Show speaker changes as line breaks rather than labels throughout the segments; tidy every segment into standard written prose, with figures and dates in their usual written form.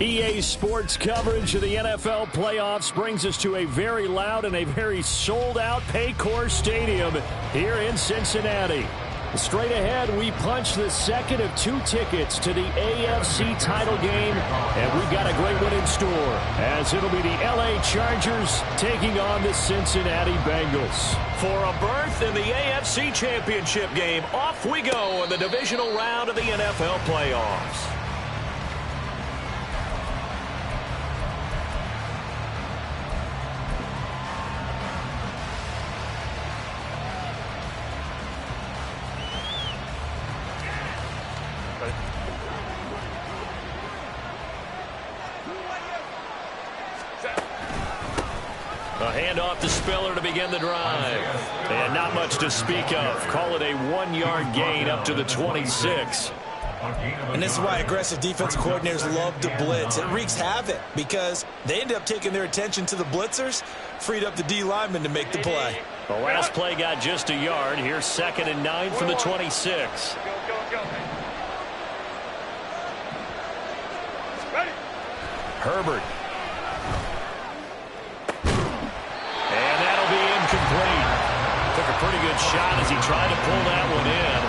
EA Sports coverage of the NFL playoffs brings us to a very loud and a very sold-out Paycor Stadium here in Cincinnati. Straight ahead, we punch the second of 2 tickets to the AFC title game, and we've got a great one in store, as it'll be the LA Chargers taking on the Cincinnati Bengals.
For a berth in the AFC Championship game, off we go in the divisional round of the NFL playoffs. A handoff to Spiller to begin the drive. And not much to speak of. Call it a 1-yard gain up to the 26.
And this is why aggressive defensive coordinators love to blitz. It wreaks havoc because they end up taking their attention to the blitzers, freed up the D lineman to make the play.
The last play got just a yard. Here's 2nd and 9 from the 26. Herbert. And that'll be incomplete. Took a pretty good shot as he tried to pull that one in.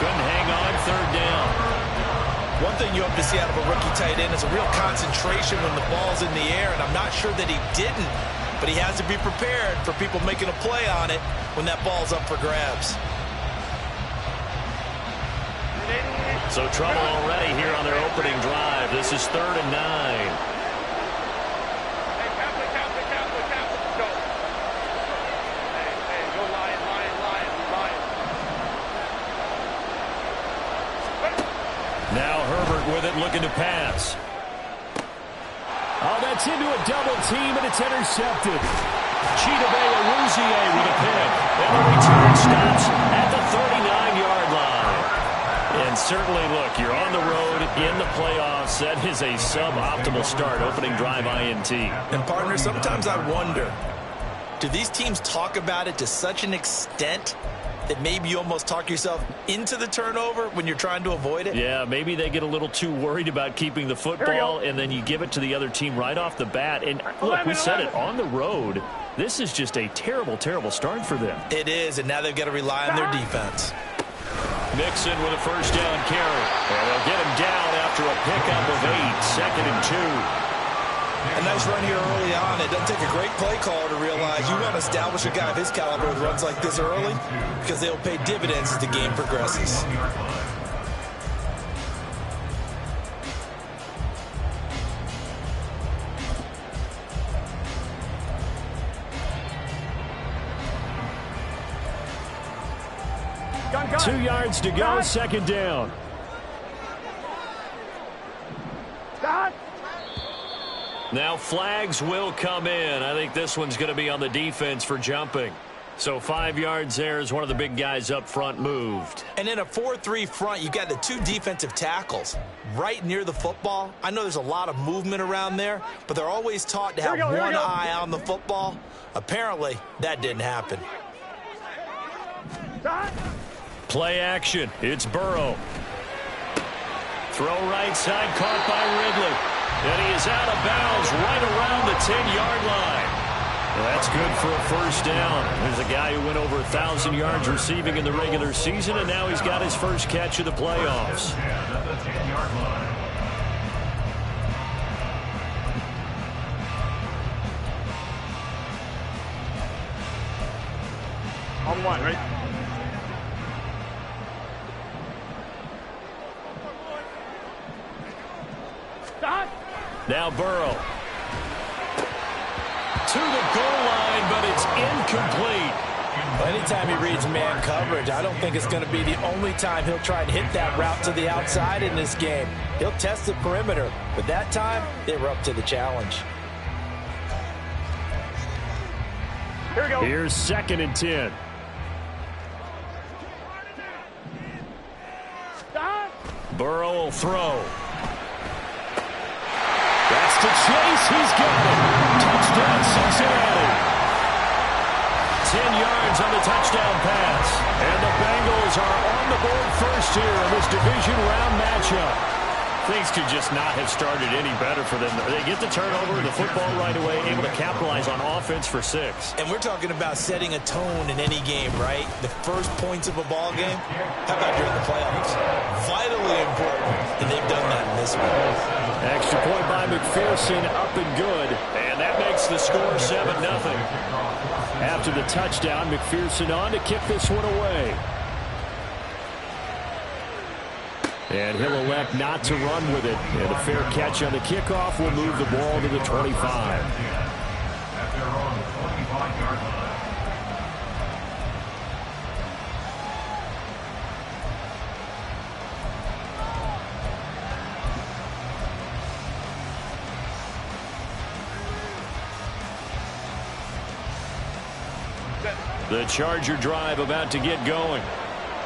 Couldn't hang on 3rd down.
One thing you hope to see out of a rookie tight end is a real concentration when the ball's in the air, and I'm not sure that he didn't, but he has to be prepared for people making a play on it when that ball's up for grabs.
So trouble already here on their opening drive. This is 3rd and 9. Now Herbert with it, looking to pass.
Oh, that's into a double team, and it's intercepted. Chidobe-Awuzie with a pick.
And the return stops at the 39-yard line. And certainly, look, you're on the road in the playoffs. That is a suboptimal start, opening drive INT.
And, partner, sometimes I wonder, do these teams talk about it to such an extent that maybe you almost talk yourself into the turnover when you're trying to avoid it?
Yeah, maybe they get a little too worried about keeping the football, and then you give it to the other team right off the bat. And look, we said it, on the road, this is just a terrible, terrible start for them.
It is, and now they've got to rely on their defense.
Mixon with a 1st down carry. And they'll get him down after a pickup of 8, 2nd and 2.
A nice run here early on. It doesn't take a great play caller to realize you want to establish a guy of his caliber with runs like this early because they'll pay dividends as the game progresses.
Gun. 2 yards to go, 2nd down.
Now flags will come in. I think this one's going to be on the defense for jumping. So 5 yards there as one of the big guys up front moved.
And in a 4-3 front, you got the 2 defensive tackles right near the football. I know there's a lot of movement around there, but they're always taught to have one eye on the football. Apparently, that didn't happen.
Play action. It's Burrow. Throw right side, caught by Ridley. And he is out of bounds right around the 10-yard line. Well, that's good for a 1st down. There's a guy who went over 1,000 yards receiving in the regular season, and now he's got his first catch of the playoffs.
On 1, right?
Now Burrow. To the goal line, but it's incomplete.
Well, anytime he reads man coverage, I don't think it's going to be the only time he'll try and hit that route to the outside in this game. He'll test the perimeter, but that time, they were up to the challenge.
Here we go.
Here's 2nd and 10.
Burrow will throw.
That's to Chase. He's got it. Touchdown, Cincinnati. 10 yards on the touchdown pass. And the Bengals are on the board first here in this division round matchup. Things could just not have started any better for them. They get the turnover, the football right away, able to capitalize on offense for 6.
And we're talking about setting a tone in any game, right? The first points of a ball game. How about during the playoffs? Vitally important, and they've done that in this one.
Extra point by McPherson, up and good.
And that makes the score 7-0.
After the touchdown, McPherson on to kick this one away. And he'll elect not to run with it. And a fair catch on the kickoff will move the ball to the 25.
The Charger drive about to get going.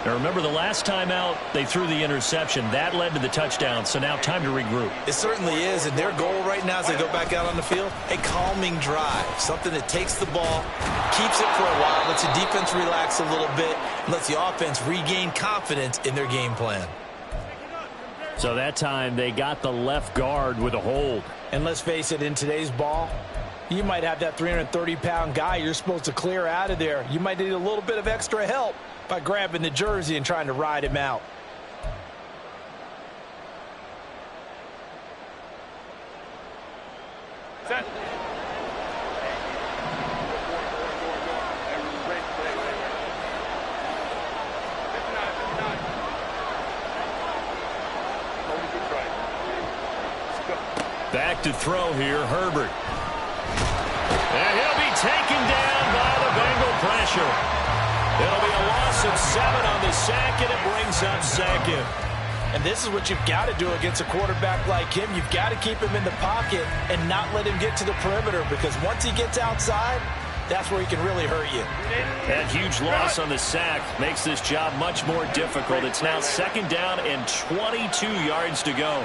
Now remember, the last time out, they threw the interception. That led to the touchdown, so now time to regroup.
It certainly is, and their goal right now as they go back out on the field, a calming drive, something that takes the ball, keeps it for a while, lets the defense relax a little bit, and lets the offense regain confidence in their game plan.
So that time they got the left guard with a hold.
And let's face it, in today's ball, you might have that 330-pound guy you're supposed to clear out of there. You might need a little bit of extra help by grabbing the jersey and trying to ride him out.
Set.
Back to throw here, Herbert. And he'll be taken down by the Bengal pressure. It'll be a loss of 7 on the sack, and it brings up 2nd.
And this is what you've got to do against a quarterback like him. You've got to keep him in the pocket and not let him get to the perimeter, because once he gets outside, that's where he can really hurt you.
That huge loss on the sack makes this job much more difficult. It's now 2nd down and 22 yards to go.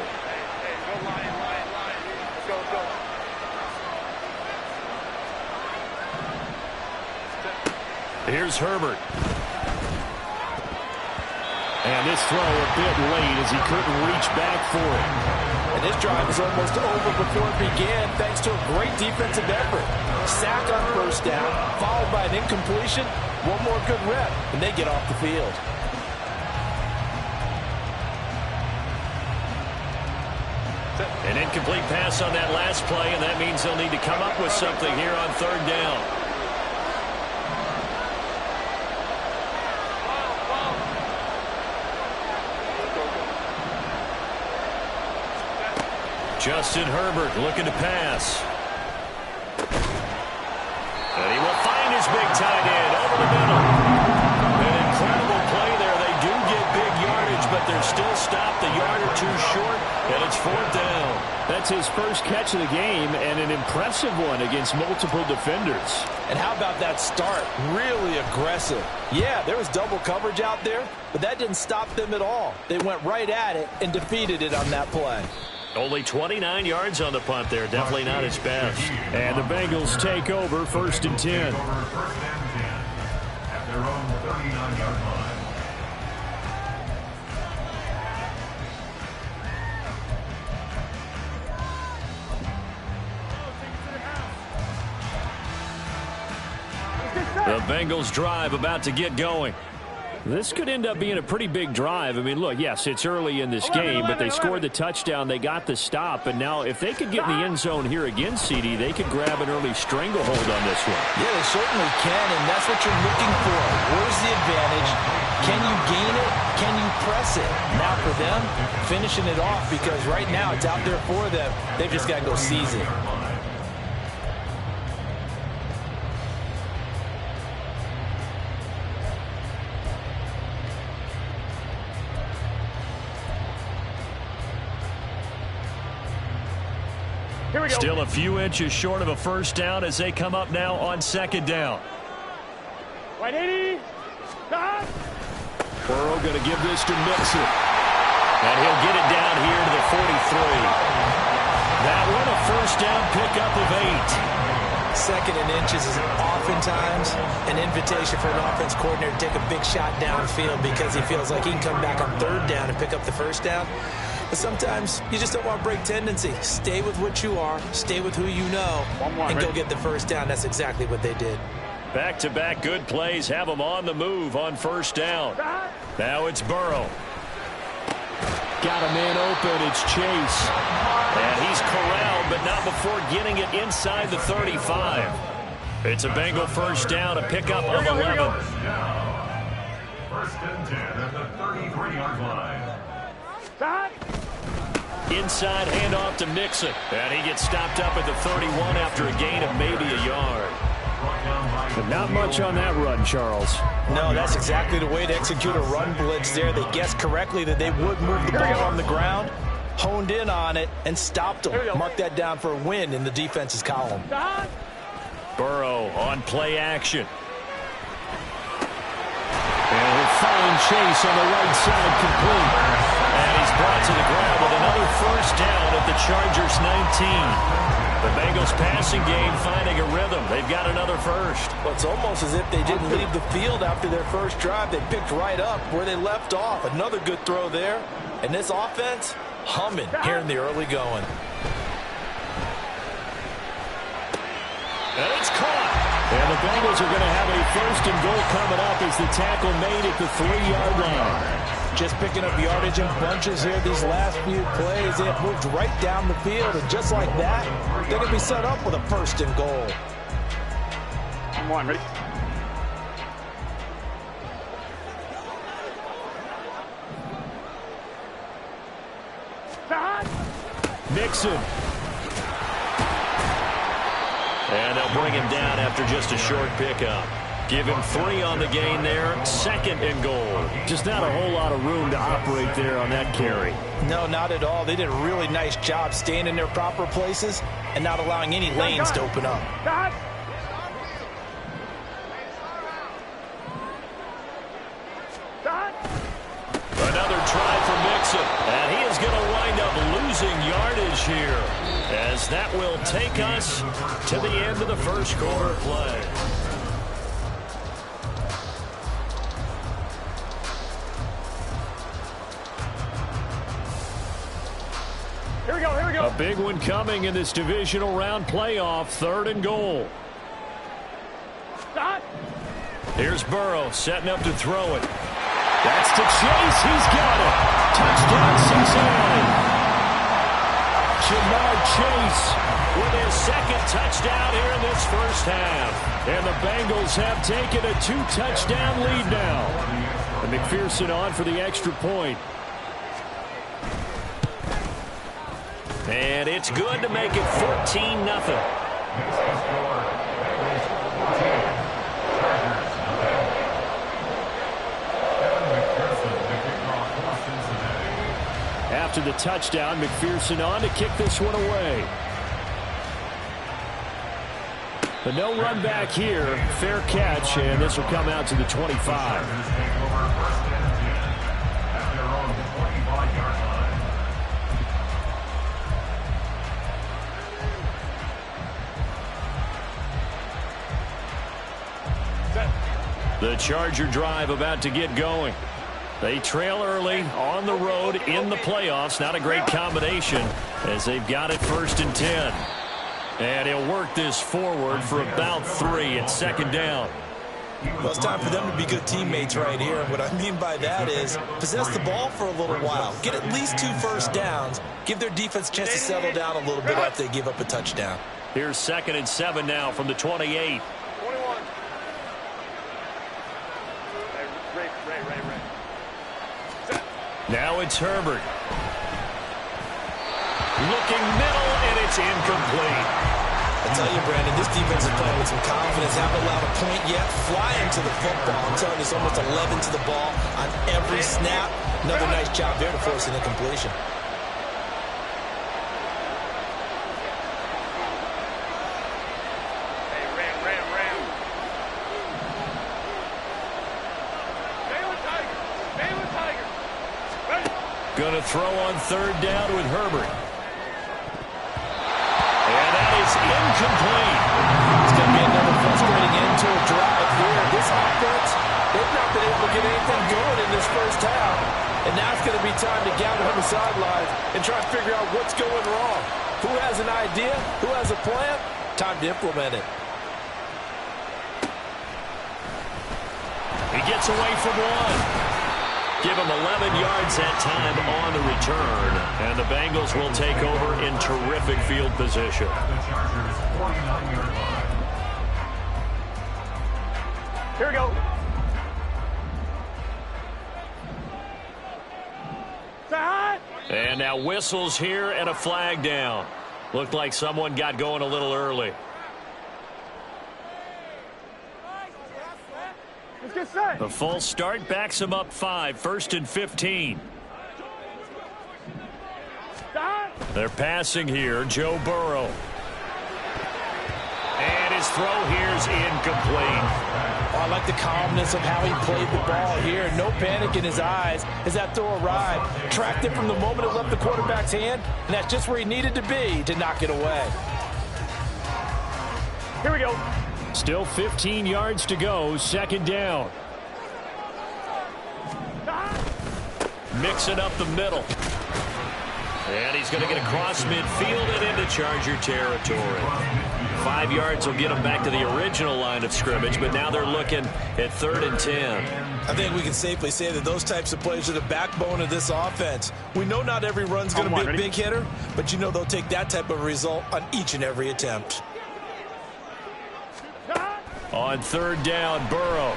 Here's Herbert.
And this throw a bit late as he couldn't reach back for it.
And this drive is almost over before it began thanks to a great defensive effort. Sack on first down, followed by an incompletion. One more good rep, and they get off the field.
An incomplete pass on that last play, and that means they'll need to come up with something here on 3rd down. Justin Herbert looking to pass. And he will find his big tight end over the middle. An incredible play there. They do get big yardage, but they're still stopped a yard or 2 short, and it's 4th down.
That's his first catch of the game, and an impressive one against multiple defenders.
And how about that start? Really aggressive. Yeah, there was double coverage out there, but that didn't stop them at all. They went right at it and defeated it on that play.
Only 29 yards on the punt there. Definitely not his best.
And the Bengals take over 1st and 10.
At their own 39-yard line.
The Bengals drive about to get going.
This could end up being a pretty big drive. I mean, look, yes, it's early in this game, but they scored the touchdown. They got the stop. And now if they could get in the end zone here again, CD, they could grab an early stranglehold on this one.
Yeah, they certainly can, and that's what you're looking for. Where's the advantage? Can you gain it? Can you press it? Now for them, finishing it off, because right now it's out there for them. They've just got to go seize it.
Here we go.
Still a few inches short of a 1st down as they come up now on 2nd down.
180.
Burrow going to give this to Mixon.
And he'll get it down here to the 43. That one a 1st down pickup of 8.
2nd and inches is oftentimes an invitation for an offense coordinator to take a big shot downfield because he feels like he can come back on 3rd down and pick up the 1st down. But sometimes you just don't want to break tendency. Stay with what you are, stay with who you know, and go get the first down. That's exactly what they did.
Back-to-back good plays have them on the move on first down. Now it's Burrow.
Got a man open. It's Chase.
And he's corralled, but not before getting it inside the 35. It's a Bengal first down, a pickup of 11.
First and 10 at the 33-yard line.
Inside handoff to Mixon. And he gets stopped up at the 31 after a gain of maybe a yard.
But not much on that run, Charles.
No, that's exactly the way to execute a run blitz there. They guessed correctly that they would move the ball on the ground, honed in on it, and stopped them. Mark that down for a win in the defense's column.
Burrow on play action.
And he'll find Chase on the right side, complete.
And he's brought to the ground with another first down at the Chargers' 19. The Bengals passing game finding a rhythm. They've got another first.
Well, it's almost as if they didn't leave the field after their first drive. They picked right up where they left off. Another good throw there. And this offense, humming here in the early going.
And it's caught.
And the Bengals are going to have a first and goal coming up as the tackle made at the 3-yard line.
Just picking up yardage in bunches here these last few plays. They have moved right down the field, and just like that, they're going to be set up with a first and goal.
Come on, ready?
Mixon.
And they'll bring him down after just a short pickup. Give him 3 on the gain there. Second and goal.
Just not a whole lot of room to operate there on that carry.
No, not at all. They did a really nice job staying in their proper places and not allowing any lanes to open up.
Another try for Mixon. And he is going to wind up losing yardage here, as that will take us to the end of the first quarter play.
Here we go, here we go.
A big one coming in this divisional round playoff. 3rd and goal.
Stop.
Here's Burrow setting up to throw it.
That's to Chase. He's got it. Touchdown, Cincinnati. Jamar Chase with his second touchdown here in this first half. And the Bengals have taken a 2-touchdown lead now. And McPherson on for the extra point.
And it's good to make it 14-0.
After the touchdown, McPherson on to kick this one away. But no run back here. Fair catch, and this will come out to the 25.
The Charger drive about to get going. They trail early on the road in the playoffs. Not a great combination as they've got it 1st and 10. And he'll work this forward for about 3 at 2nd down.
Well, it's time for them to be good teammates right here. What I mean by that is possess the ball for a little while. Get at least 2 first downs. Give their defense a chance to settle down a little bit after they give up a touchdown.
Here's 2nd and 7 now from the 28.
21. Ray.
Now it's Herbert. Looking middle, and it's incomplete.
I tell you, Brandon, this defense is playing with some confidence. Haven't allowed a point yet. Flying to the football. I'm telling you, it's almost 11 to the ball on every snap. Another nice job there to force an incompletion.
Going to throw on 3rd down with Herbert. And that is incomplete.
It's going to be another frustrating end to a drive here. This offense, they've not been able to get anything going in this first half. And now it's going to be time to gather on the sidelines and try to figure out what's going wrong. Who has an idea? Who has a plan? Time to implement it.
He gets away from one. Give him 11 yards that time on the return. And the Bengals will take over in terrific field position.
The Chargers 49-yard line.
Here we go. Say hi.
And now whistles here and a flag down. Looked like someone got going a little early.
Let's get set.
The false start backs him up 5, 1st and 15. They're passing here, Joe Burrow. And his throw here is incomplete.
Oh, I like the calmness of how he played the ball here. No panic in his eyes as that throw arrived. Tracked it from the moment it left the quarterback's hand, and that's just where he needed to be to knock it away.
Here we go.
Still 15 yards to go, 2nd down.
Mixing up the middle. And he's going to get across midfield and into Charger territory. 5 yards will get him back to the original line of scrimmage, but now they're looking at 3rd and 10.
I think we can safely say that those types of plays are the backbone of this offense. We know not every run's going to be a big hitter, but you know they'll take that type of result on each and every attempt.
On 3rd down, Burrow.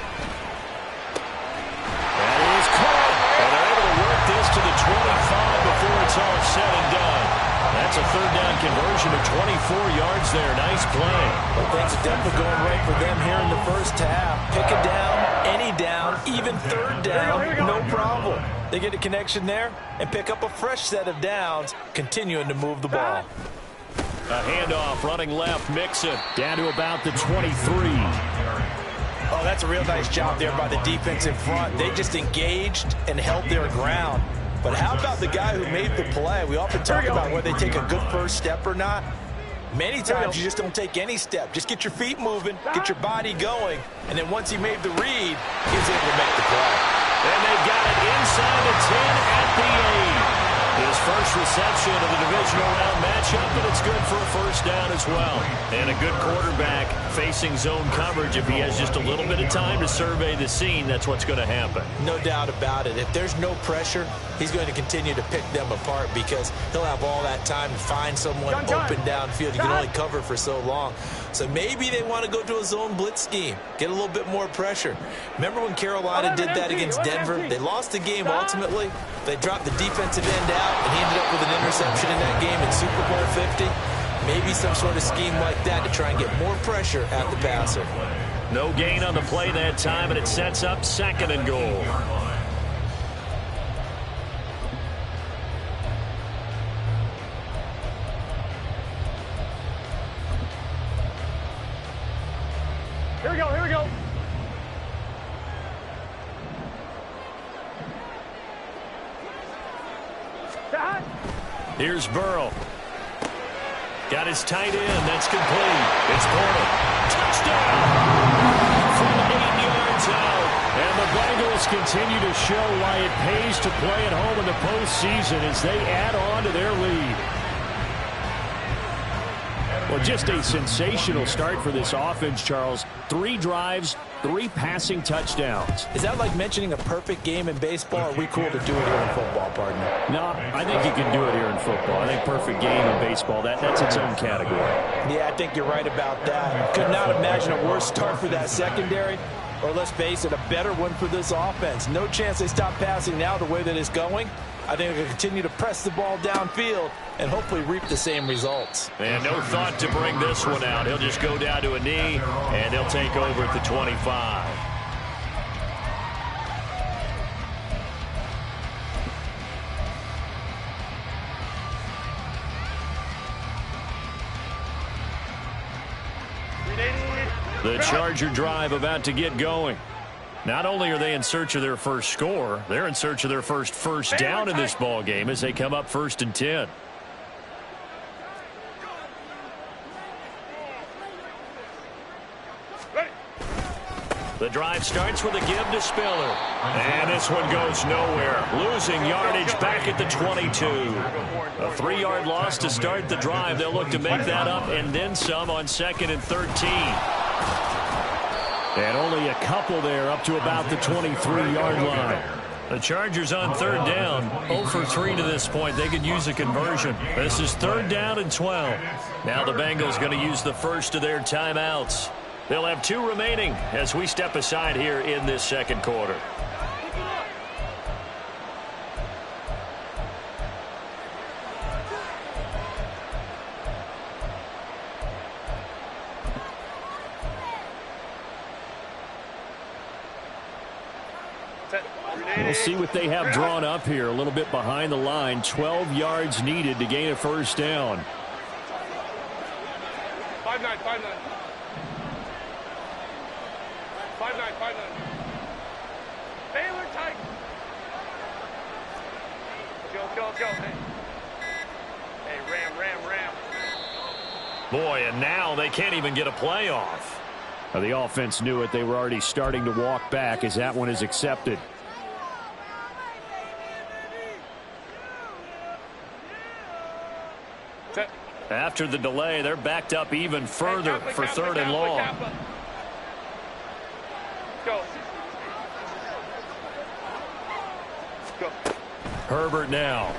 That is caught. And they're able to work this to the 25 before it's all said and done. That's a 3rd down conversion of 24 yards there. Nice play.
Well, things are definitely going right for them here in the first half. Pick a down, any down, even 3rd down, no problem. They get a connection there and pick up a fresh set of downs, continuing to move the ball.
A handoff, running left, Mixon.
Down to about the 23.
Oh, that's a real nice job there by the defense in front. They just engaged and held their ground. But how about the guy who made the play? We often talk about whether they take a good first step or not. Many times you just don't take any step. Just get your feet moving, get your body going, and then once he made the read, he was able to make the play.
And they've got it inside the 10 at the 8. His first reception of the divisional round matchup, but it's good for a 1st down as well. And a good quarterback facing zone coverage. If he has just a little bit of time to survey the scene, that's what's going to happen.
No doubt about it. If there's no pressure, he's going to continue to pick them apart because he'll have all that time to find someone open downfield. You can only cover for so long. So maybe they want to go to a zone blitz scheme, get a little bit more pressure. Remember when Carolina did that against Denver? They lost the game ultimately. They dropped the defensive end out, and he ended up with an interception in that game in Super Bowl 50. Maybe some sort of scheme like that to try and get more pressure at the passer.
No gain on the play that time, and it sets up 2nd and goal.
Here we go. Here we go.
Here's Burrow. Got his tight end. That's complete. It's Porter. Touchdown! From 8 yards out.
And the Bengals continue to show why it pays to play at home in the postseason as they add on to their lead. Well, just a sensational start for this offense, Charles. 3 drives, 3 passing touchdowns.
Is that like mentioning a perfect game in baseball? Or are we cool to do it here in football, partner?
No, I think you can do it here in football. I think perfect game in baseball, that's its own category.
Yeah, I think you're right about that. Could not imagine a worse start for that secondary. Or let's face it, a better one for this offense. No chance they stop passing now the way that it's going. I think they'll continue to press the ball downfield and hopefully reap the same results.
And no thought to bring this one out. He'll just go down to a knee, and they'll take over at the 25. The Charger drive about to get going. Not only are they in search of their first score, they're in search of their first down in this ball game as they come up 1st and 10. The drive starts with a give to Spiller. And this one goes nowhere. Losing yardage back at the 22. A 3-yard loss to start the drive. They'll look to make that up and then some on 2nd and 13.
And only a couple there up to about the 23-yard line.
The Chargers on 3rd down. 0 for 3 to this point. They could use a conversion. This is 3rd down and 12. Now the Bengals going to use the first of their timeouts. They'll have 2 remaining as we step aside here in this 2nd quarter.
We'll see what they have drawn up here. A little bit behind the line. 12 yards needed to gain a first down.
5-9, 5-9. 5-9, 5-9. Baylor tight. Let's go. Hey, ram.
Boy, and now they can't even get a playoff.
The offense knew it. They were already starting to walk back as that one is accepted.
After the delay, they're backed up even further for 3rd and long.
Go.
Herbert now.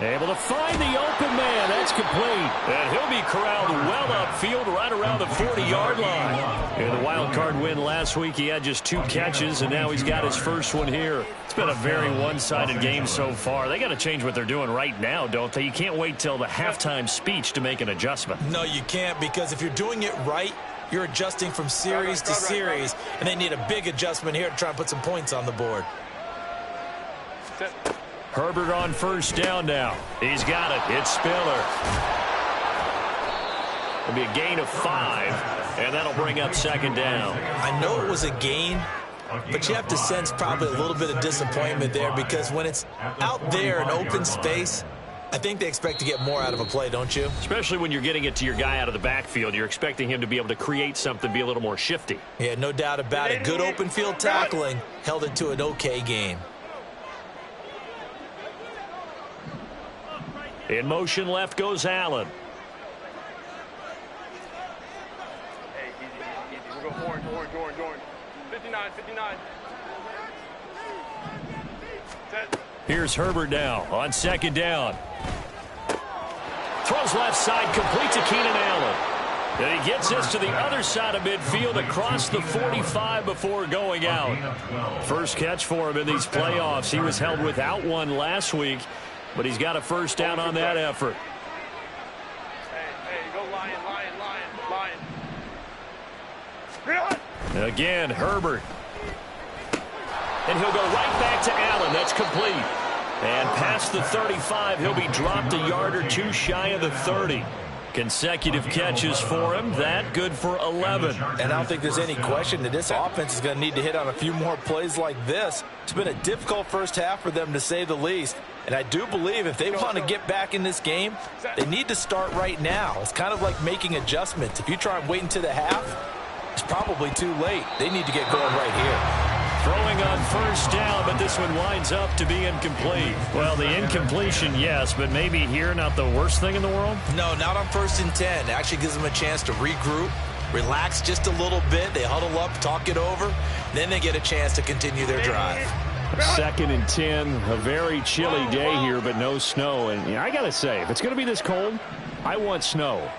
Able to find the open man. That's complete.
And he'll be corralled well upfield right around the 40-yard line. In the wild card win last week, he had just 2 catches, and now he's got his first one here. It's been a very one-sided game so far. They got to change what they're doing right now, don't they? You can't wait till the halftime speech to make an adjustment.
No, you can't, because if you're doing it right, you're adjusting from series to series, and they need a big adjustment here to try and put some points on the board.
Herbert on first down now. He's got it. It's Spiller. It'll be a gain of 5, and that'll bring up 2nd down.
I know it was a gain, but you have to sense probably a little bit of disappointment there, because when it's out there in open space, I think they expect to get more out of a play, don't you?
Especially when you're getting it to your guy out of the backfield. You're expecting him to be able to create something, be a little more shifty.
Yeah, no doubt about it. Good open field tackling held it to an okay gain.
In motion left goes Allen.
Hey, easy. We're going orange. 59. Set.
Here's Herbert now on 2nd down. Throws left side, complete to Keenan Allen. And he gets this to the other side of midfield across the 45 before going out. First catch for him in these playoffs. He was held without one last week, but he's got a first down on that effort.
Hey, go Lion.
Again, Herbert. And he'll go right back to Allen. That's complete. And past the 35, he'll be dropped a yard or 2 shy of the 30. Consecutive catches for him. That good for 11.
And I don't think there's any question that this offense is going to need to hit on a few more plays like this. It's been a difficult first half for them, to say the least. And I do believe if they want to get back in this game, they need to start right now. It's kind of like making adjustments. If you try and wait until the half, it's probably too late. They need to get going right here.
Throwing on first down, but this one winds up to be incomplete. Well, the incompletion, yes, but maybe here not the worst thing in the world?
No, not on 1st and 10. It actually gives them a chance to regroup, relax just a little bit. They huddle up, talk it over. Then they get a chance to continue their drive.
2nd and 10, a very chilly day here, but no snow. And I got to say, if it's going to be this cold, I want snow.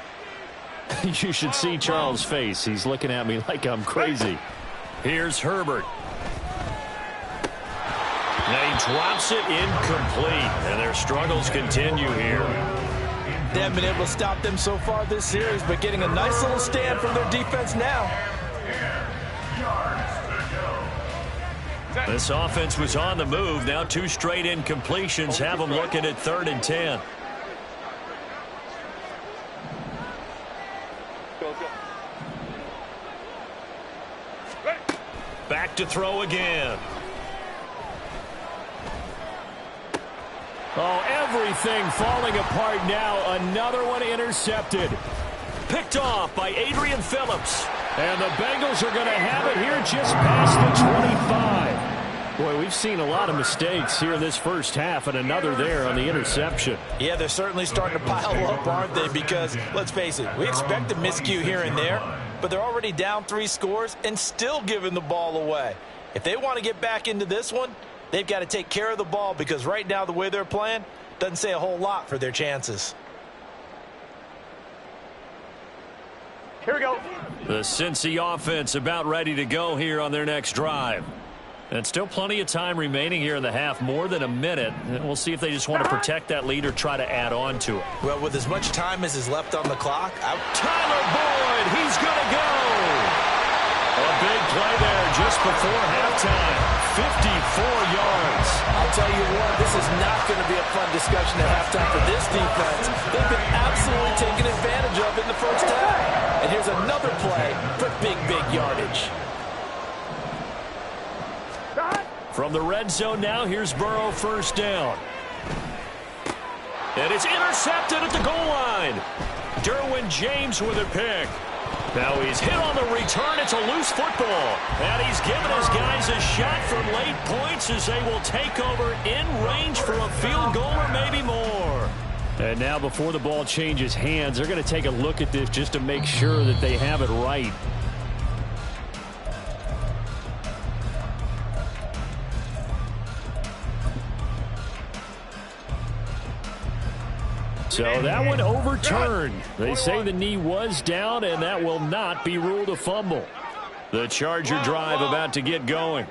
You should see Charles' face. He's looking at me like I'm crazy.
Here's Herbert. Now he drops it incomplete, and their struggles continue here.
They haven't been able to stop them so far this series, but getting a nice little stand from their defense now.
This offense was on the move. Now 2 straight incompletions have them looking at 3rd and 10. Back to throw again.
Oh, everything falling apart now. Another one intercepted.
Picked off by Adrian Phillips.
And the Bengals are going to have it here just past the 25. Boy, we've seen a lot of mistakes here in this first half, and another there on the interception.
Yeah, they're certainly starting to pile up, aren't they? Because, let's face it, we expect a miscue here and there, but they're already down 3 scores and still giving the ball away. If they want to get back into this one, they've got to take care of the ball, because right now the way they're playing doesn't say a whole lot for their chances.
Here we go.
The Cincy offense about ready to go here on their next drive. And still plenty of time remaining here in the half, more than a minute. And we'll see if they just want to protect that lead or try to add on to it.
Well, with as much time as is left on the clock,
Tyler Boyd, he's going to go. A big play there just before halftime. 54 yards.
I'll tell you what, this is not going to be a fun discussion at halftime for this defense. They've been absolutely taken advantage of in the first half. And here's another play for big yardage.
From the red zone now, here's Burrow, first down. And it's intercepted at the goal line. Derwin James with a pick. Now he's hit on the return. It's a loose football. And he's given his guys a shot from late points as they will take over in range for a field goal or maybe more.
And now before the ball changes hands, they're going to take a look at this just to make sure that they have it right. So that one overturned. They say the knee was down, and that will not be ruled a fumble.
The Charger drive about to get going.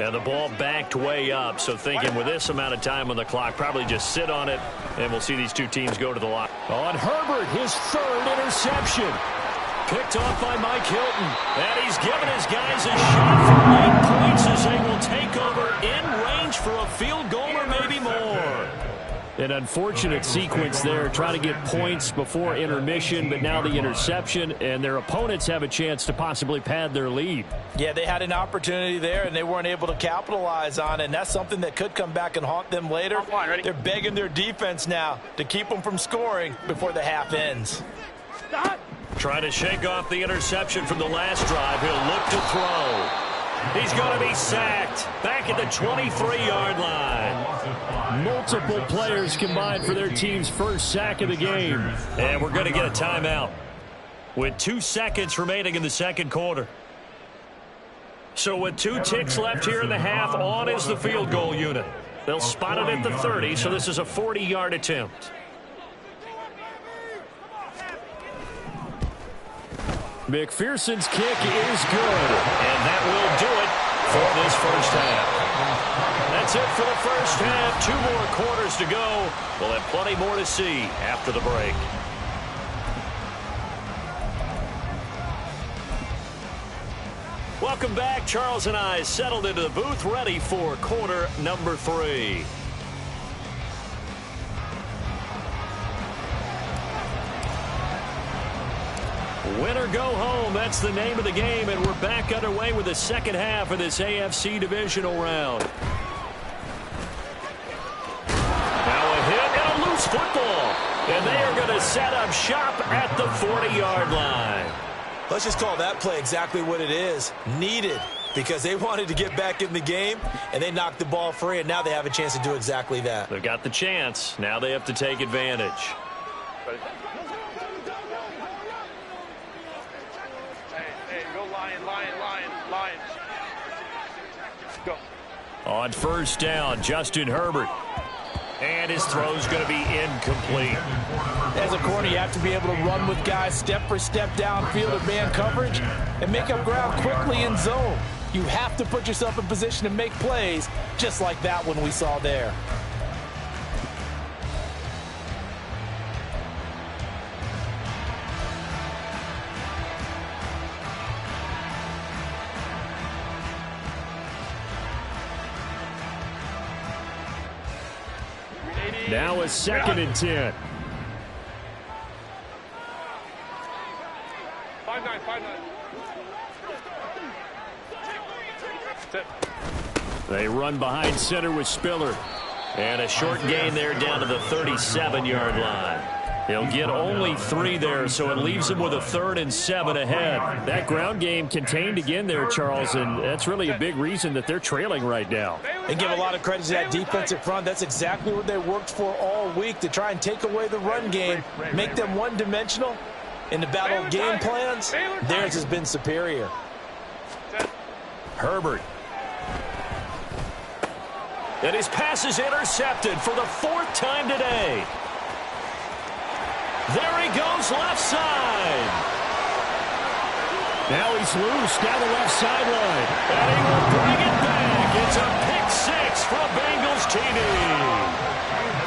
And the ball backed way up, so thinking with this amount of time on the clock, probably just sit on it, and we'll see these two teams go to the line.
On Herbert, his 3rd interception.
Picked off by Mike Hilton. And he's given his guys a shot from late points as they will take over in range for a field goal or maybe more.
An unfortunate sequence there, trying to get points before intermission, but now the interception, and their opponents have a chance to possibly pad their lead.
Yeah, they had an opportunity there, and they weren't able to capitalize on it, and that's something that could come back and haunt them later. They're begging their defense now to keep them from scoring before the half ends.
Trying to shake off the interception from the last drive. He'll look to throw. He's going to be sacked back at the 23-yard line.
Multiple players combined for their team's first sack of the game.
And we're going to get a timeout with 2 seconds remaining in the second quarter. So with 2 ticks left here in the half, on is the field goal unit. They'll spot it at the 30, so this is a 40-yard attempt.
McPherson's kick is good.
And that will do it for this first half. That's it for the first half. 2 more quarters to go. We'll have plenty more to see after the break. Welcome back. Charles and I settled into the booth, ready for quarter number 3. Win or go home, that's the name of the game, and we're back underway with the second half of this AFC divisional round. Now a hit and a loose football, and they are going to set up shop at the 40-yard line.
let's just call that play exactly what it is, needed, because they wanted to get back in the game, and they knocked the ball free, and now they have a chance to do exactly that.
They've got the chance. Now they have to take advantage.
Hey, go Lion. Go.
On first down, Justin Herbert. And his throw's going to be incomplete.
As a corner, you have to be able to run with guys step for step downfield in man coverage and make up ground quickly in zone. You have to put yourself in position to make plays just like that one we saw there.
Now a 2nd and 10.
5-9.
They run behind center with Spiller.
And a short gain there down to the 37-yard line.
He'll get only 3 there, so it leaves him with a 3rd and 7 ahead. That ground game contained again there, Charles, and that's really a big reason that they're trailing right now.
And give a lot of credit to that defensive front. That's exactly what they worked for all week, to try and take away the run game, make them one-dimensional. In the battle of game plans, theirs has been superior.
Herbert. And his pass is intercepted for the 4th time today. There he goes, left side. Now he's loose down the left sideline. And he will bring it back. It's a pick-6 for Bengals TD.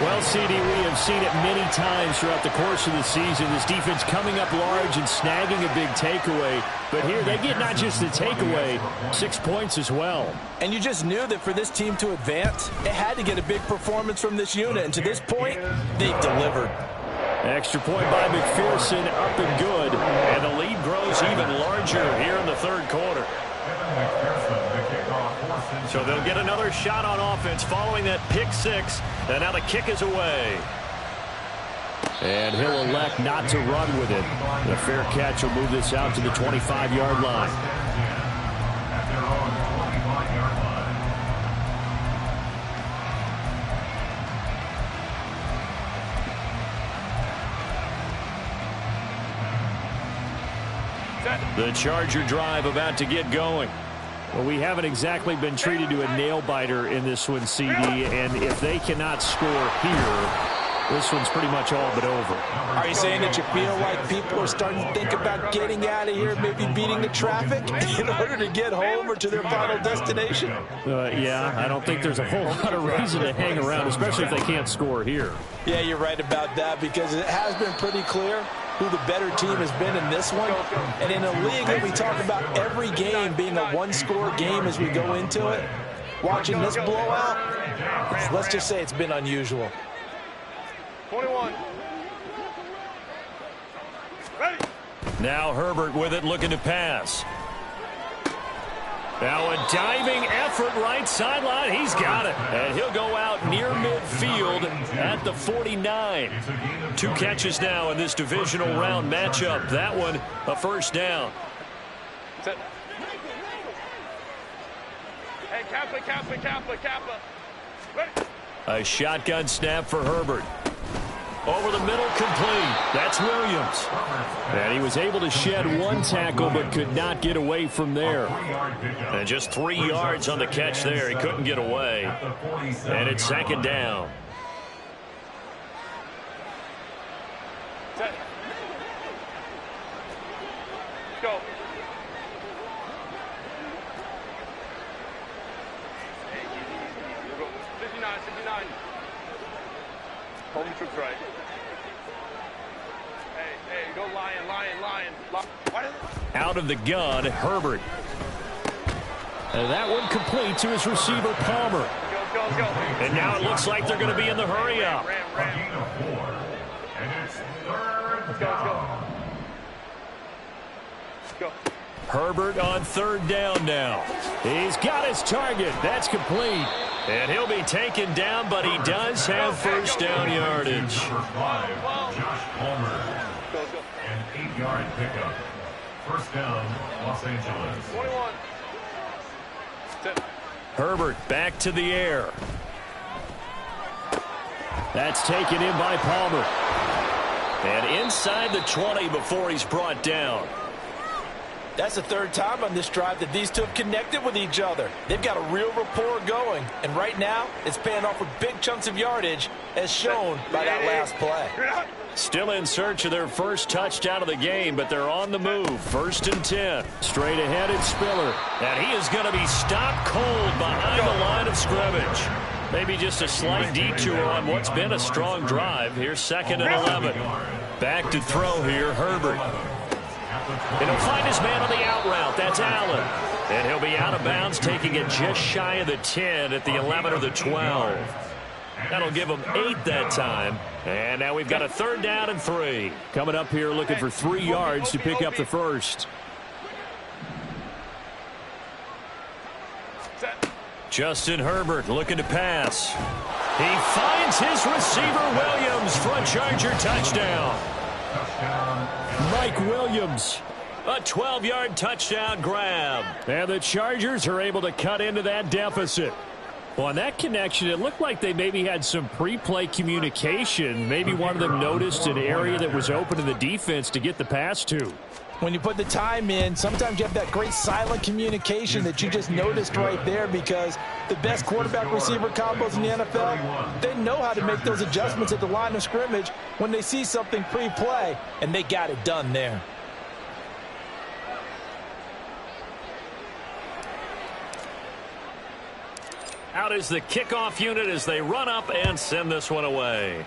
Well, CD, we have seen it many times throughout the course of the season. This defense coming up large and snagging a big takeaway. But here they get not just the takeaway, 6 points as well.
And you just knew that for this team to advance, it had to get a big performance from this unit. And to this point, they've delivered.
Extra point by McPherson, up and good. And the lead grows even larger here in the 3rd quarter. So they'll get another shot on offense following that pick-6. And now the kick is away. And he'll elect not to run with it. The fair catch will move this out to the 25-yard line. The Charger drive about to get going. Well, we haven't exactly been treated to a nail-biter in this one, CD, and if they cannot score here, this one's pretty much all but over.
Are you saying that you feel like people are starting to think about getting out of here, maybe beating the traffic in order to get home or to their final destination?
Yeah, I don't think there's a whole lot of reason to hang around, especially if they can't score here.
Yeah, you're right about that, because it has been pretty clear who the better team has been in this one. And in a league that we talk about every game being a one-score game as we go into it, watching this blowout, let's just say it's been unusual.
21. Ready.
Now Herbert with it, looking to pass. Now a diving effort right sideline. He's got it. And he'll go out near midfield at the 49. 2 catches now in this divisional round matchup. That one a 1st down.
Set. Hey, Kappa. Ready.
A shotgun snap for Herbert. Over the middle, complete. That's Williams. And he was able to shed 1 tackle but could not get away from there. And just 3 yards on the catch there. He couldn't get away. And it's 2nd down.
Set. Let's go. Hey, easy. We'll go. 59. Hold the troops right. Hey, go lion.
Out of the gun, Herbert. And that one complete to his receiver, Palmer.
Let's go.
And now it looks like they're going to be in the hurry up.
And it's 3rd down.
Let's go.
Herbert on 3rd down now. He's got his target. That's complete. And he'll be taken down, but he does have 1st down yardage.
Number 5, Josh Palmer.
Let's go.
An 8-yard pickup. 1st down, Los Angeles.
21. Set.
Herbert back to the air. That's taken in by Palmer. And inside the 20 before he's brought down.
That's the 3rd time on this drive that these two have connected with each other. They've got a real rapport going. And right now, it's paying off with big chunks of yardage, as shown by that last play.
Still in search of their 1st touchdown of the game, but they're on the move. 1st and 10. Straight ahead, it's Spiller. And he is going to be stopped cold behind the line of scrimmage. Maybe just a slight detour on what's been a strong drive. Here's 2nd and 11. Back to throw here, Herbert. And he'll find his man on the out route. That's Allen. And he'll be out of bounds, taking it just shy of the 10 at the 11 or the 12. That'll give him 8 that time. And now we've got a 3rd down and 3. Coming up here looking for 3 yards to pick up the 1st.
Justin Herbert looking to pass. He finds his receiver, Williams, for a Charger touchdown.
Mike Williams.
A 12-yard touchdown grab.
And the Chargers are able to cut into that deficit. Well, on that connection, it looked like they maybe had some pre-play communication. Maybe one of them noticed an area that was open to the defense to get the pass to.
When you put the time in, sometimes you have that great silent communication that you just noticed right there, because the best quarterback-receiver combos in the NFL, they know how to make those adjustments at the line of scrimmage when they see something pre-play, and they got it done there.
Out is the kickoff unit as they run up and send this one away.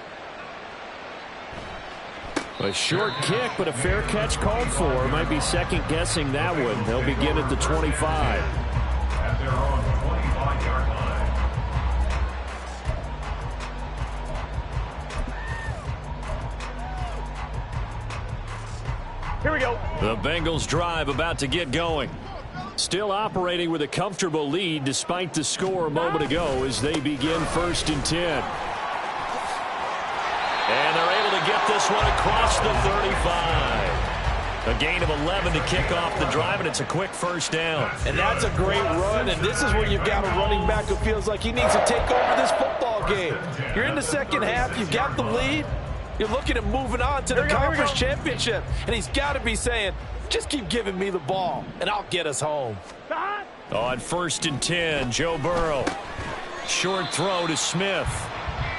A short kick, but a fair catch called for. Might be second-guessing that one. They'll begin at the 25.
At their own 25-yard line.
Here we go.
The Bengals drive about to get going.
Still operating with a comfortable lead despite the score a moment ago as they begin 1st and 10.
And they're able to get this one across the 35. A gain of 11 to kick off the drive, and it's a quick first down.
And that's a great run, and this is where you've got a running back who feels like he needs to take over this football game. You're in the second half, you've got the lead, you're looking at moving on to the conference championship, and he's got to be saying, just keep giving me the ball, and I'll get us home.
On 1st and 10, Joe Burrow. Short throw to Smith.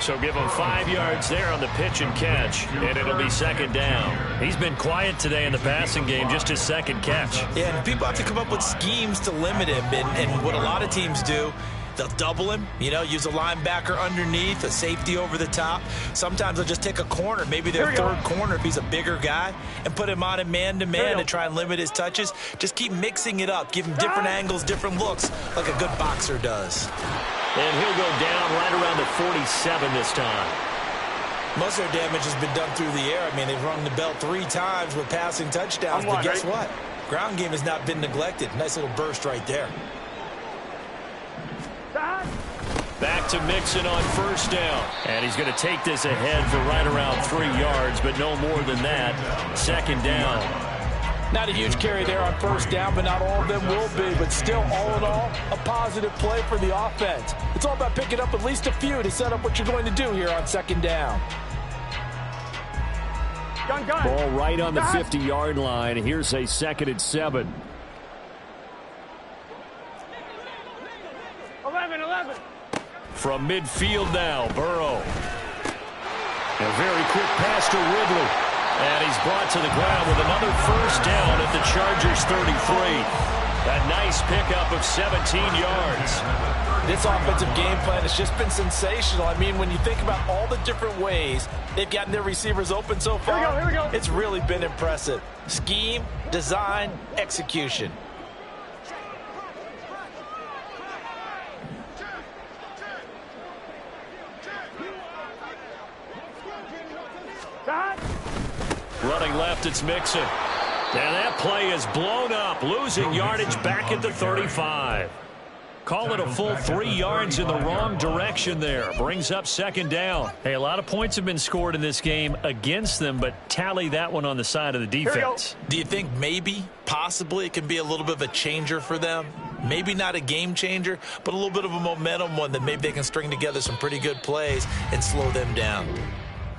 So give him 5 yards there on the pitch and catch, and it'll be second down. He's been quiet today in the passing game, just his second catch.
Yeah, and people have to come up with schemes to limit him, and what a lot of teams do, they'll double him, use a linebacker underneath, a safety over the top. Sometimes they'll just take a corner, maybe their third corner if he's a bigger guy, and put him on a man-to-man and try and limit his touches. Just keep mixing it up, give him different angles, different looks, like a good boxer does.
And he'll go down right around the 47 this time.
Most of their damage has been done through the air. I mean, they've rung the bell 3 times with passing touchdowns, but guess what? Ground game has not been neglected. Nice little burst right there.
Back to Mixon on first down. And he's going to take this ahead for right around 3 yards, but no more than that. Second down.
Not a huge carry there on first down, but not all of them will be. But still, all in all, a positive play for the offense. It's all about picking up at least a few to set up what you're going to do here on second down.
Ball right on the 50-yard line. Here's a 2nd and 7.
11.
From midfield now, Burrow.
A very quick pass to Ridley.
And he's brought to the ground with another first down at the Chargers 33. A nice pickup of 17 yards.
This offensive game plan has just been sensational. I mean, when you think about all the different ways they've gotten their receivers open so far,
Here we go.
It's really been impressive. Scheme, design, execution.
Running left, it's Mixon. And that play is blown up, losing yardage back at the 35. Call it a full 3 yards in the wrong direction there. Brings up second down. Hey, a lot of points have been scored in this game against them, but tally that one on the side of the defense.
Do you think maybe, possibly, it can be a little bit of a changer for them? Maybe not a game changer, but a little bit of a momentum one that maybe they can string together some pretty good plays and slow them down.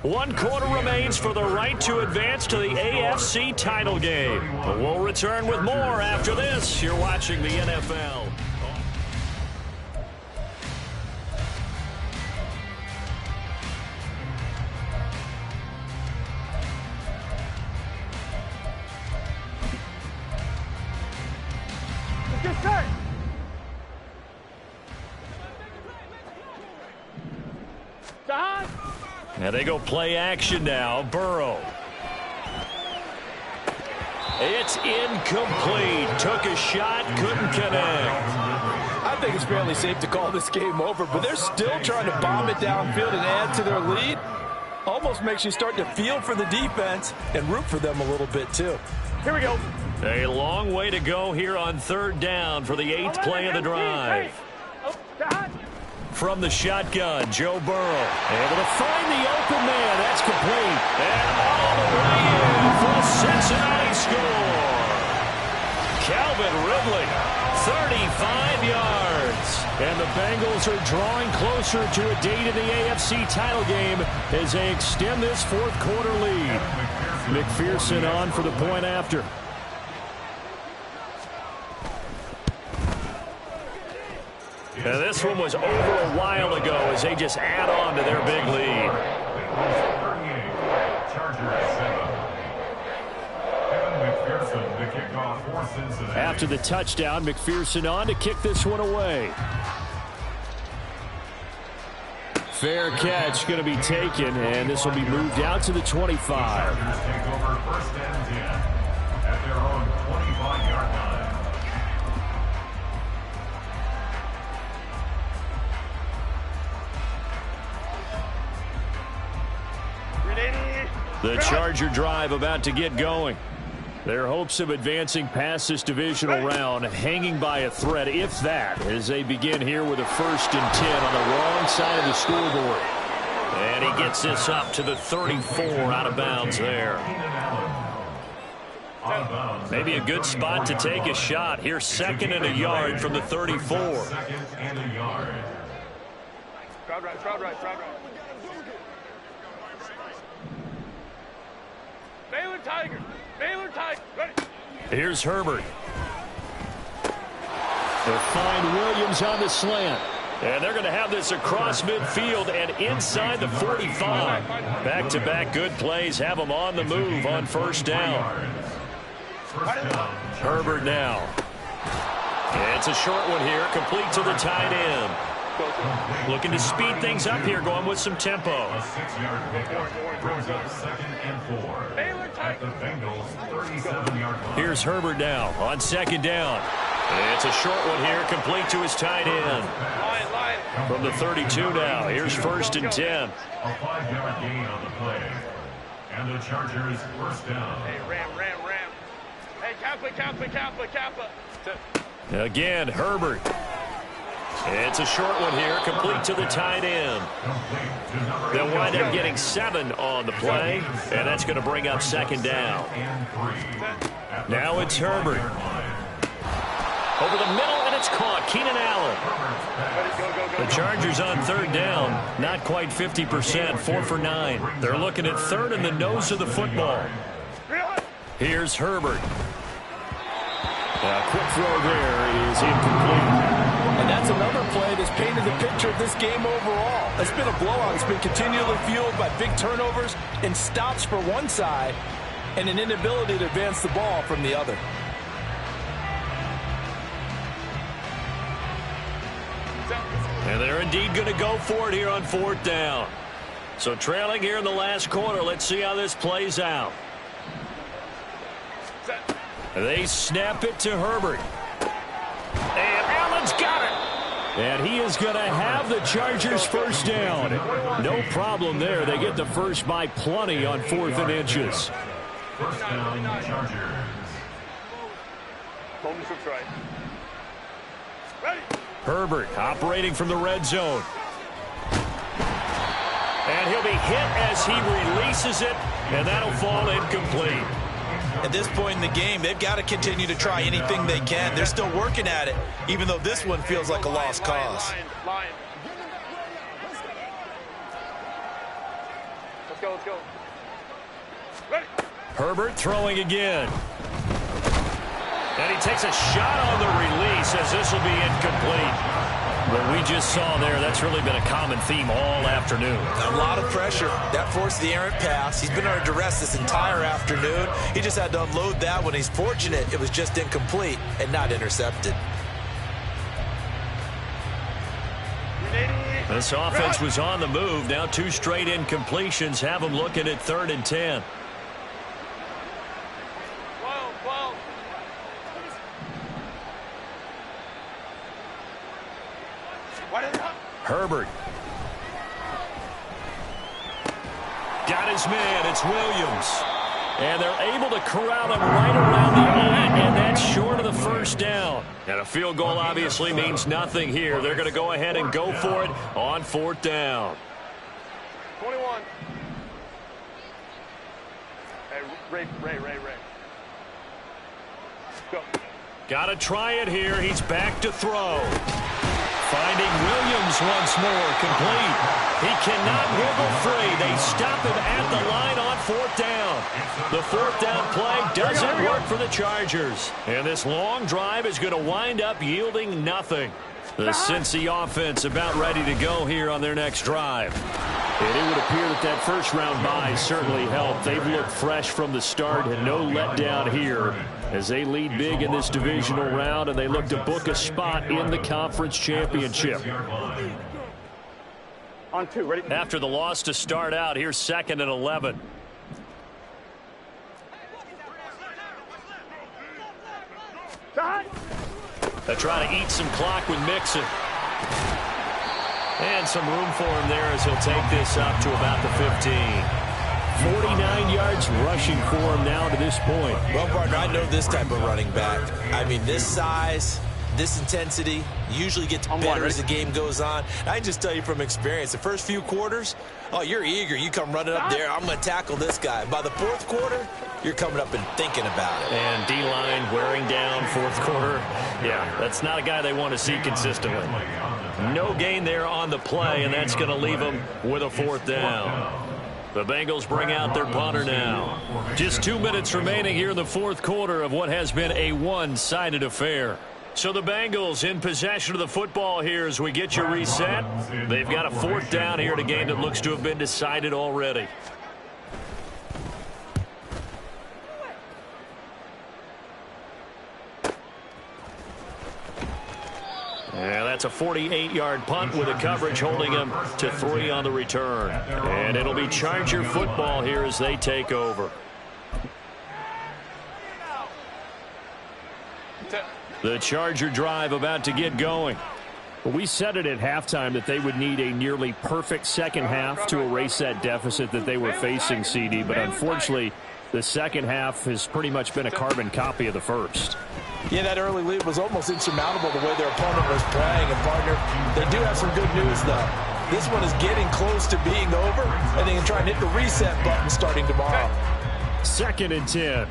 1 quarter remains for the right to advance to the AFC title game. But we'll return with more after this. You're watching the NFL.
Get set.
Now they go play action now. Burrow. It's incomplete. Took a shot, couldn't connect.
I think it's fairly safe to call this game over, but they're still trying to bomb it downfield and add to their lead. Almost makes you start to feel for the defense and root for them a little bit too.
Here we go.
A long way to go here on third down for the 8th play of the drive. From the shotgun, Joe Burrow. Able to find the open man. That's complete. And all the way in for a Cincinnati score. Calvin Ridley, 35 yards. And the Bengals are drawing closer to a date in the AFC title game as they extend this fourth quarter lead. McPherson on for the point after. Now this one was over a while ago as they just add on to their big lead. After the touchdown, McPherson on to kick this one away. Fair catch going to be taken, and this will be moved out to the 25.
Take over first and 10 at their own 25-yard line.
The Charger drive about to get going. Their hopes of advancing past this divisional round hanging by a thread, if that, as they begin here with a 1st and 10 on the wrong side of the scoreboard.
And he gets this up to the 34 out of bounds there. Maybe a good spot to take a shot. Here's 2nd and a yard from the 34.
Second and a yard.
Crowd right, crowd right, crowd right. Baylor Tiger, Baylor Tiger, ready.
Here's Herbert.
They'll find Williams on the slant.
And they're going to have this across midfield and inside the 45. Back-to-back good plays have them on the move on first down. Herbert now. It's a short one here, complete to the tight end. Looking to speed things up here, going with some tempo.
A 6-yard pickup brings up 2nd and 4 at the Bengals 37-yard line.
Here's Herbert now on 2nd down. It's a short one here, complete to his tight end. From the 32 now, here's 1st and 10.
A 5-yard gain on the play. And the Chargers first down.
Hey, Ram. Hey, Kappa.
Again, Herbert. It's a short one here, complete to the tight end. They'll wind up getting 7 on the play, and that's going to bring up 2nd down. Now it's Herbert. Over the middle, and it's caught. Keenan Allen. The Chargers on 3rd down, not quite 50%, 4 for 9. They're looking at 3rd in the nose of the football. Here's Herbert.
A quick throw there is incomplete.
And that's another play that's painted the picture of this game overall. It's been a blowout. It's been continually fueled by big turnovers and stops for one side and an inability to advance the ball from the other.
And they're indeed going to go for it here on 4th down. So trailing here in the last quarter. Let's see how this plays out. They snap it to Herbert. And Allen's got it.
And he is going to have the Chargers first down. No problem there. They get the first by plenty on 4th and inches.
First down, Chargers.
Herbert operating from the red zone. And he'll be hit as he releases it, and that'll fall incomplete.
At this point in the game, they've got to continue to try anything they can. They're still working at it, even though this one feels like a lost cause.
Let's go. Ready.
Herbert throwing again. And he takes a shot on the release as this will be incomplete. What we just saw there, that's really been a common theme all afternoon.
A lot of pressure. That forced the errant pass. He's been under duress this entire afternoon. He just had to unload that one. He's fortunate it was just incomplete and not intercepted.
This offense was on the move. Now 2 straight incompletions have them looking at 3rd and 10. Herbert. Got his man. It's Williams.
And they're able to corral him right around the 8, and that's short of the first down. And a field goal obviously means nothing here. They're going to go ahead and go for it on 4th down.
21. Hey, Ray. Go.
Got to try it here. He's back to throw. Finding Williams once more, complete. He cannot wiggle free. They stop him at the line on 4th down. The 4th down play doesn't work for the Chargers. And this long drive is going to wind up yielding nothing. The Cincy offense about ready to go here on their next drive. And it would appear that that first-round bye certainly helped. They've looked fresh from the start and no letdown here as they lead big in this divisional round, and they look to book a spot in the conference championship.
On 2, ready?
After the loss to start out, here's 2nd and 11. They try to eat some clock with Mixon. And some room for him there as he'll take this up to about the 15. 49 yards rushing for him now to this point.
Well, partner, I know this type of running back. I mean, this size, this intensity usually gets better as the game goes on. I can just tell you from experience, the first few quarters, oh, you're eager. You come running up there, I'm going to tackle this guy. By the 4th quarter, you're coming up and thinking about it.
And D-line wearing down 4th quarter. Yeah, that's not a guy they want to see consistently. No gain there on the play, and that's going to leave them with a 4th down. The Bengals bring out their punter now. Just 2 minutes remaining here in the 4th quarter of what has been a one-sided affair. So the Bengals in possession of the football here as we get you reset. They've got a 4th down here in a game that looks to have been decided already. And that's a 48-yard punt with a coverage holding him to 3 on the return. And it'll be Charger football here as they take over. The Charger drive about to get going. We said it at halftime that they would need a nearly perfect second half to erase that deficit that they were facing, CD. But unfortunately, the second half has pretty much been a carbon copy of the first.
Yeah, that early lead was almost insurmountable the way their opponent was playing. And, partner, they do have some good news, though. This one is getting close to being over, and they can try and hit the reset button starting tomorrow.
2nd and 10.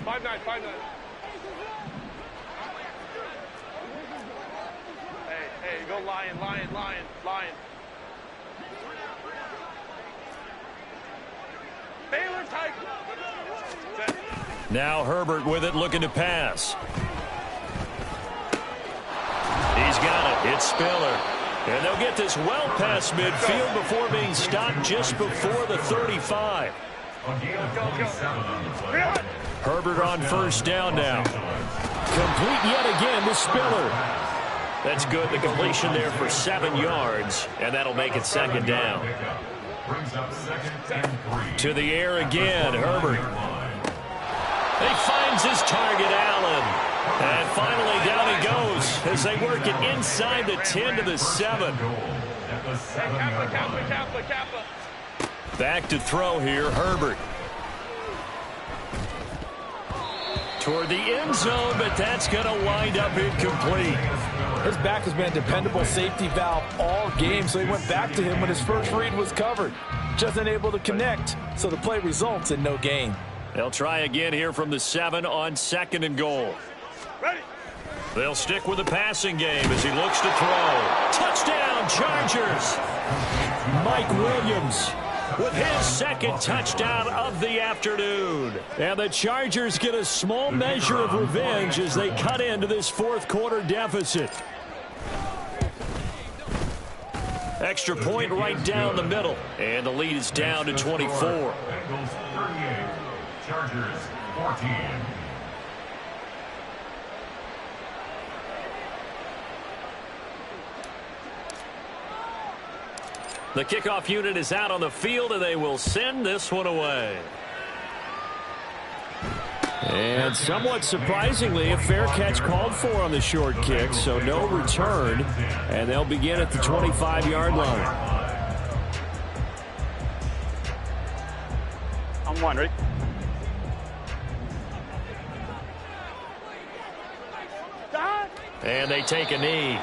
Five nine. Hey, go lion. Baylor tight.
Now Herbert with it, looking to pass. He's got it. It's Spiller. And they'll get this well past midfield before being stopped just before the 35. Herbert on 1st down now. Complete yet again to Spiller. That's good. The completion there for 7 yards, and that'll make it 2nd down. To the air again, Herbert. He finds his target, Allen. And finally down he goes as they work it inside the 10 to the 7. Back to throw here, Herbert. Toward the end zone, but that's going to wind up incomplete.
His back has been a dependable safety valve all game, so he went back to him when his first read was covered. Just unable to connect, so the play results in no gain.
They'll try again here from the 7 on 2nd and goal.
Ready.
They'll stick with the passing game as he looks to throw. Touchdown, Chargers! Mike Williams with his 2nd touchdown of the afternoon. And the Chargers get a small measure of revenge as they cut into this 4th quarter deficit. Extra point right down the middle. And the lead is down to 24.
Bengals 38, Chargers 14.
The kickoff unit is out on the field, and they will send this one away. And somewhat surprisingly, a fair catch called for on the short kick, so no return, and they'll begin at the 25-yard line.
1, ready?
And they take a knee.